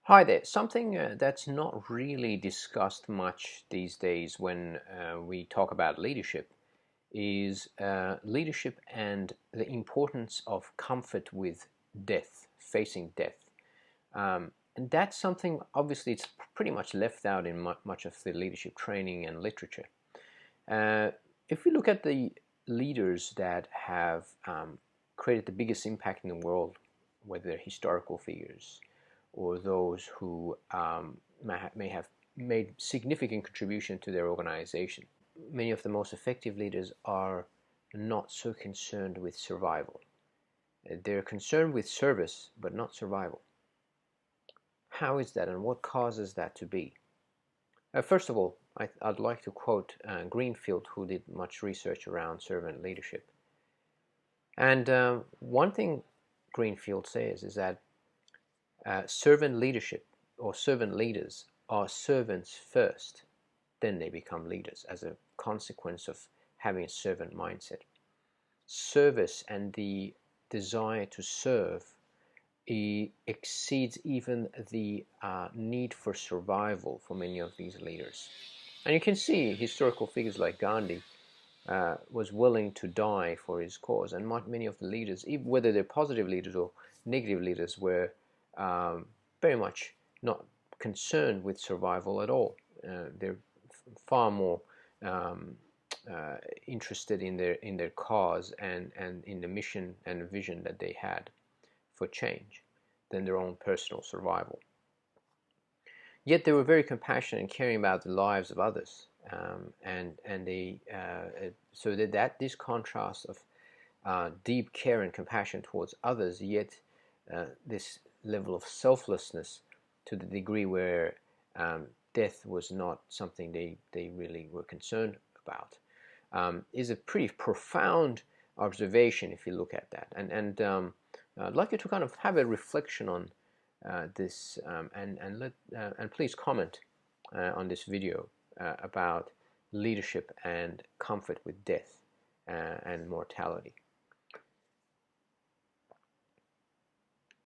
Hi there. Something that's not really discussed much these days when we talk about leadership is leadership and the importance of comfort with death, facing death. And that's something, obviously, it's pretty much left out in much of the leadership training and literature. Uh, if we look at the leaders that have created the biggest impact in the world, whether they're historical figures or those who may have made significant contribution to their organization, many of the most effective leaders are not so concerned with survival. They're concerned with service, but not survival. How is that, and what causes that to be? First of all, I'd like to quote Greenfield, who did much research around servant leadership. And one thing Greenfield says is that servant leadership or servant leaders are servants first, then they become leaders as a consequence of having a servant mindset. Service and the desire to serve exceeds even the need for survival for many of these leaders. And you can see historical figures like Gandhi was willing to die for his cause, and many of the leaders, even whether they're positive leaders or negative leaders, were um, very much not concerned with survival at all. They're far more um, interested in their cause and in the mission and vision that they had for change than their own personal survival. Yet they were very compassionate and caring about the lives of others, and they so that this contrast of deep care and compassion towards others, yet this level of selflessness to the degree where death was not something they really were concerned about, is a pretty profound observation if you look at that. And I'd like you to kind of have a reflection on this, and please comment on this video about leadership and comfort with death and mortality.